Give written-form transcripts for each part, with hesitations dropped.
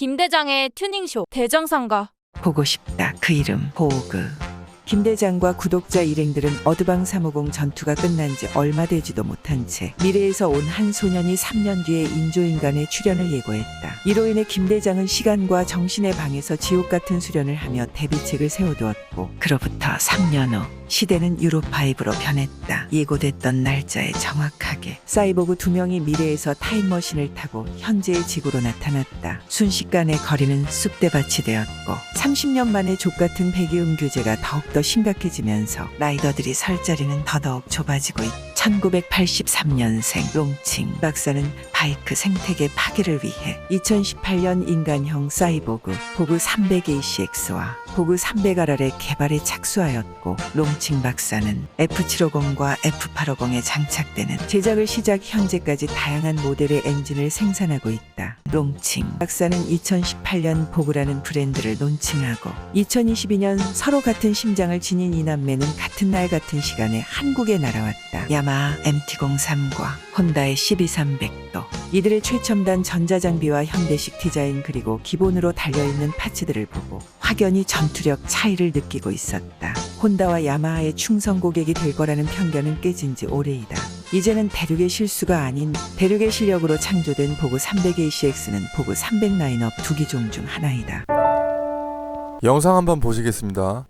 김대장의 튜닝쇼 대장상가. 보고 싶다. 그 이름 보그. 김대장과 구독자 일행들은 어드방 350 전투가 끝난 지 얼마 되지도 못한 채 미래에서 온 한 소년이 3년 뒤에 인조인간의 출현을 예고했다. 이로 인해 김대장은 시간과 정신의 방에서 지옥 같은 수련을 하며 대비책을 세워두었고, 그로부터 3년 후 시대는 유로5로 변했다. 예고됐던 날짜에 정확하게 사이보그 2명이 미래에서 타임머신을 타고 현재의 지구로 나타났다. 순식간에 거리는 쑥대밭이 되었고 30년 만에 족같은 배기음 규제가 더욱더 심각해지면서 라이더들이 설 자리는 더더욱 좁아지고 있다. 1983년생 롱칭 박사는 바이크 생태계 파괴를 위해 2018년 인간형 사이보그 보그 300ACX와 보그 300RR의 개발에 착수하였고, 롱칭 박사는 F750과 F850에 장착되는 제작을 시작 현재까지 다양한 모델의 엔진을 생산하고 있다. 롱칭 박사는 2018년 보그라는 브랜드를 론칭하고 2022년 서로 같은 심장을 지닌 이 남매는 같은 날 같은 시간에 한국에 날아왔다. 야마하 MT-03과 혼다의 CB300도 이들의 최첨단 전자장비와 현대식 디자인 그리고 기본으로 달려있는 파츠들을 보고 확연히 전투력 차이를 느끼고 있었다. 혼다와 야마하의 충성 고객이 될 거라는 편견은 깨진 지 오래이다. 이제는 대륙의 실수가 아닌 대륙의 실력으로 창조된 보그 300ACX는 보그 300 라인업 두 기종 중 하나이다. 영상 한번 보시겠습니다.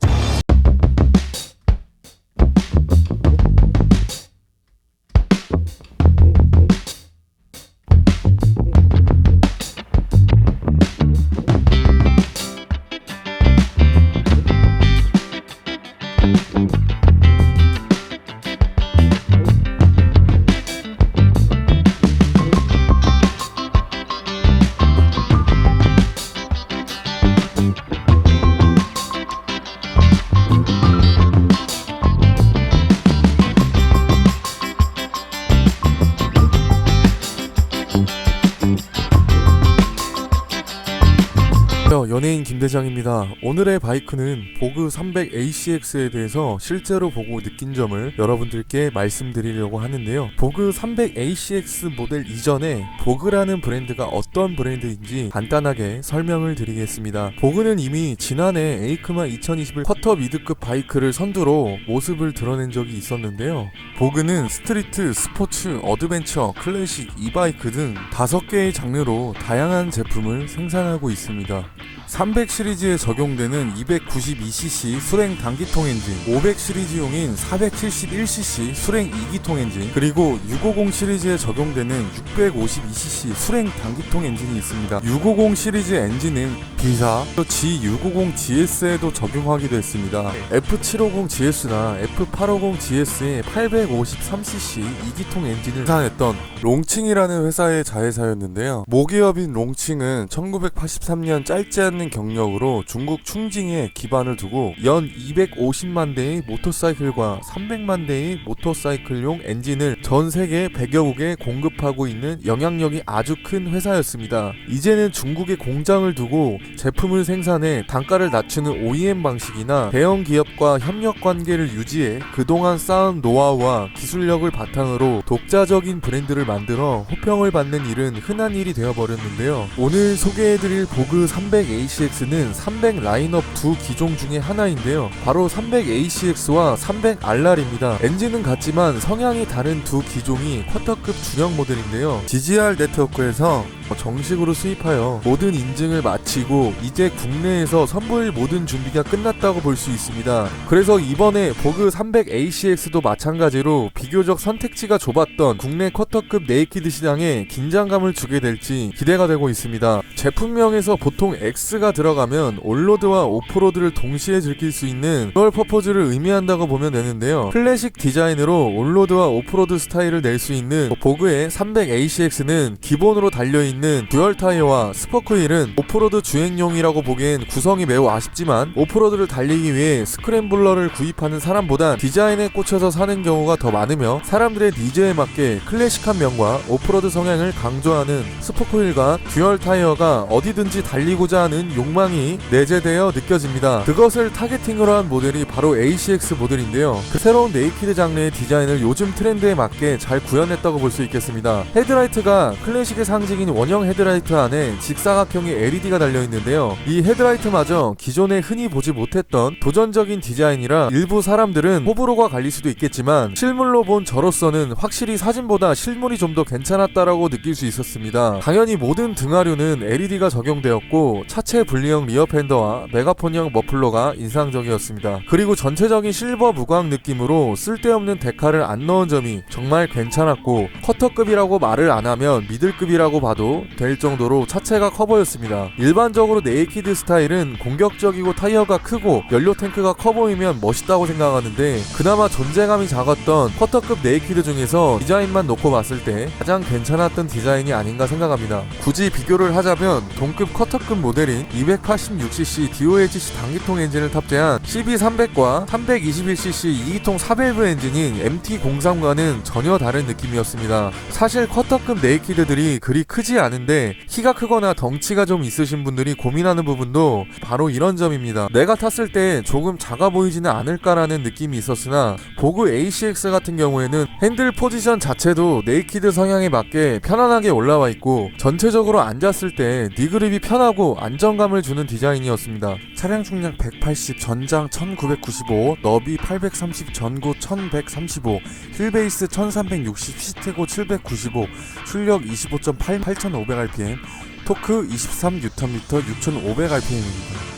연예인 김대장입니다. 오늘의 바이크는 보그 300ACX에 대해서 실제로 보고 느낀 점을 여러분들께 말씀드리려고 하는데요. 보그 300ACX 모델 이전에 보그라는 브랜드가 어떤 브랜드인지 간단하게 설명을 드리겠습니다. 보그는 이미 지난해 에이크마 2021 쿼터 미드급 바이크를 선두로 모습을 드러낸 적이 있었는데요. 보그는 스트리트, 스포츠, 어드벤처, 클래식, 이바이크 등 5개의 장르로 다양한 제품을 생산하고 있습니다. 300 시리즈에 적용되는 292cc 수랭 단기통 엔진, 500 시리즈용인 471cc 수랭 2기통 엔진, 그리고 650 시리즈에 적용되는 652cc 수랭 단기통 엔진이 있습니다. 650 시리즈 엔진은 B사 G650GS에도 적용하기도 했습니다. F750GS나 F850GS의 853cc 2기통 엔진을 생산했던 롱칭이라는 회사의 자회사였는데요. 모기업인 롱칭은 1983년 짧지 않은 경력으로 중국 충징에 기반을 두고 연 250만 대의 모터사이클과 300만 대의 모터사이클용 엔진을 전 세계 100여 국에 공급하고 있는 영향력이 아주 큰 회사였습니다. 이제는 중국에 공장을 두고 제품을 생산해 단가를 낮추는 OEM 방식이나 대형 기업과 협력 관계를 유지해 그동안 쌓은 노하우와 기술력을 바탕으로 독자적인 브랜드를 만들어 호평을 받는 일은 흔한 일이 되어버렸는데요. 오늘 소개해드릴 보그 300ACX는 300 라인업 두 기종 중에 하나인데요. 바로 300ACX와 300RR입니다. 엔진은 같지만 성향이 다른 두 기종이 쿼터급 중형 모델인데요. GGR 네트워크에서 정식으로 수입하여 모든 인증을 마치고 이제 국내에서 선보일 모든 준비가 끝났다고 볼 수 있습니다. 그래서 이번에 보그 300ACX도 마찬가지로 비교적 선택지가 좁았던 국내 쿼터급 네이키드 시장에 긴장감을 주게 될지 기대가 되고 있습니다. 제품명에서 보통 X가 들어가면 올로드와 오프로드를 동시에 즐길 수 있는 듀얼 퍼포즈를 의미한다고 보면 되는데요. 클래식 디자인으로 올로드와 오프로드 스타일을 낼 수 있는 보그의 300ACX는 기본으로 달려있는 듀얼 타이어와 스포크휠은 오프로드 주행용이라고 보기엔 구성이 매우 아쉽지만, 오프로드를 달리기 위해 스크램블러를 구입하는 사람보단 디자인에 꽂혀서 사는 경우가 더 많으며, 사람들의 니즈에 맞게 클래식한 면과 오프로드 성향을 강조하는 스포크휠과 듀얼 타이어가 어디든지 달리고자 보고자 하는 욕망이 내재되어 느껴집니다. 그것을 타겟팅으로 한 모델이 바로 ACX 모델인데요. 그 새로운 네이키드 장르의 디자인을 요즘 트렌드에 맞게 잘 구현했다고 볼 수 있겠습니다. 헤드라이트가 클래식의 상징인 원형 헤드라이트 안에 직사각형의 LED가 달려있는데요. 이 헤드라이트마저 기존에 흔히 보지 못했던 도전적인 디자인이라 일부 사람들은 호불호가 갈릴 수도 있겠지만 실물로 본 저로서는 확실히 사진보다 실물이 좀 더 괜찮았다라고 느낄 수 있었습니다. 당연히 모든 등하류는 LED가 적용되었고 차체 분리형 리어 팬더와 메가폰형 머플러가 인상적이었습니다. 그리고 전체적인 실버 무광 느낌으로 쓸데없는 데칼을 안 넣은 점이 정말 괜찮았고 커터급이라고 말을 안 하면 미들급이라고 봐도 될 정도로 차체가 커 보였습니다. 일반적으로 네이키드 스타일은 공격적이고 타이어가 크고 연료 탱크가 커 보이면 멋있다고 생각하는데 그나마 존재감이 작았던 커터급 네이키드 중에서 디자인만 놓고 봤을 때 가장 괜찮았던 디자인이 아닌가 생각합니다. 굳이 비교를 하자면 동급 커터급 모델인 286cc DOHC 단기통 엔진을 탑재한 CB300과 321cc 2기통 4밸브 엔진인 MT03과는 전혀 다른 느낌이었습니다. 사실 커터급 네이키드들이 그리 크지 않은데 키가 크거나 덩치가 좀 있으신 분들이 고민하는 부분도 바로 이런 점입니다. 내가 탔을 때 조금 작아 보이지는 않을까라는 느낌이 있었으나 보그 ACX 같은 경우에는 핸들 포지션 자체도 네이키드 성향에 맞게 편안하게 올라와 있고 전체적으로 앉았을 때 니그립이 편하고 안정감을 주는 디자인이었습니다. 차량 중량 180, 전장 1995, 너비 830, 전고 1135, 휠베이스 1360, 시트고 795, 출력 25.8, 8500rpm, 토크 23Nm, 6500rpm입니다.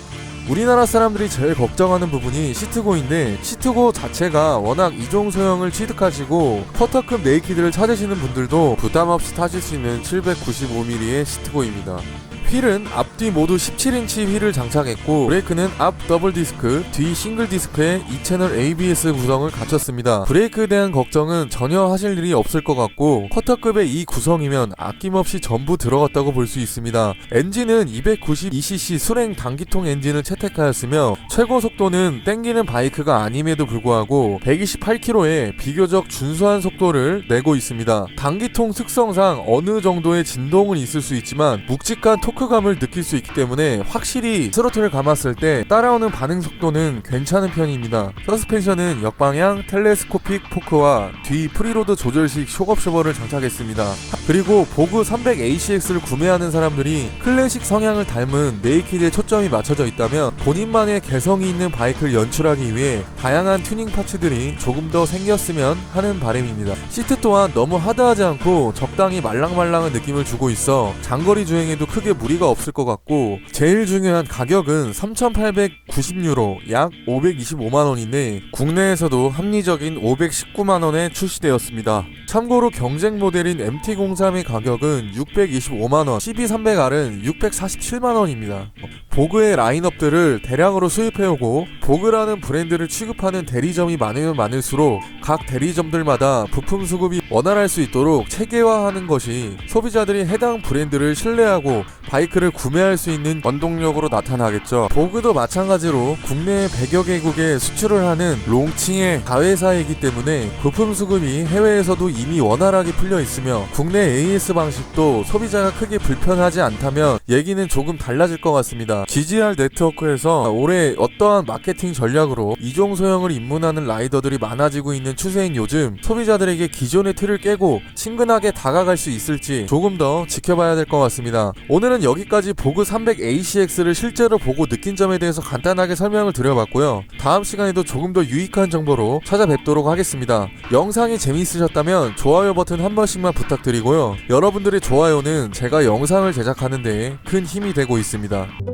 우리나라 사람들이 제일 걱정하는 부분이 시트고인데 시트고 자체가 워낙 이종 소형을 취득하시고 커터급 네이키드를 찾으시는 분들도 부담없이 타실 수 있는 795mm의 시트고입니다. 휠은 앞뒤 모두 17인치 휠을 장착했고 브레이크는 앞 더블 디스크, 뒤 싱글 디스크에 2채널 ABS 구성을 갖췄습니다. 브레이크에 대한 걱정은 전혀 하실 일이 없을 것 같고 커터급의 이 구성이면 아낌없이 전부 들어갔다고 볼 수 있습니다. 엔진은 292cc 수랭 단기통 엔진을 채택하였으며 최고 속도는 땡기는 바이크가 아님에도 불구하고 128km의 비교적 준수한 속도를 내고 있습니다. 단기통 특성상 어느 정도의 진동은 있을 수 있지만 묵직한 토크감을 느낄 수 있기 때문에 확실히 스로틀을 감았을 때 따라오는 반응 속도는 괜찮은 편입니다. 서스펜션은 역방향 텔레스코픽 포크와 뒤 프리로드 조절식 쇼겁쇼버를 장착했습니다. 그리고 보그 300ACX를 구매하는 사람들이 클래식 성향을 닮은 네이키드에 초점이 맞춰져 있다면 본인만의 개성이 있는 바이크를 연출하기 위해 다양한 튜닝 파츠들이 조금 더 생겼으면 하는 바람입니다. 시트 또한 너무 하드하지 않고 적당히 말랑말랑한 느낌을 주고 있어 장거리 주행에도 크게 무리가 없을 것 같고 제일 중요한 가격은 3,890유로 약 525만원인데 국내에서도 합리적인 519만원에 출시되었습니다. 참고로 경쟁 모델인 MT03의 가격은 625만원, CB300R은 647만원입니다. 보그의 라인업들을 대량으로 수입해오고 보그라는 브랜드를 취급하는 대리점이 많으면 많을수록 각 대리점들마다 부품 수급이 원활할 수 있도록 체계화하는 것이 소비자들이 해당 브랜드를 신뢰하고 바이크를 구매할 수 있는 원동력으로 나타나겠죠. 보그도 마찬가지로 국내 100여 개국에 수출을 하는 롱칭의 다회사이기 때문에 부품 수급이 해외에서도 이미 원활하게 풀려 있으며 국내 AS 방식도 소비자가 크게 불편하지 않다면 얘기는 조금 달라질 것 같습니다. GGR 네트워크에서 올해 어떠한 마케팅 전략으로 이종 소형을 입문하는 라이더들이 많아지고 있는 추세인 요즘 소비자들에게 기존의 틀을 깨고 친근하게 다가갈 수 있을지 조금 더 지켜봐야 될 것 같습니다. 오늘은 여기까지 보그 300ACX를 실제로 보고 느낀 점에 대해서 간단하게 설명을 드려봤고요. 다음 시간에도 조금 더 유익한 정보로 찾아뵙도록 하겠습니다. 영상이 재미있으셨다면 좋아요 버튼 한 번씩만 부탁드리고요. 여러분들의 좋아요는 제가 영상을 제작하는 데 큰 힘이 되고 있습니다.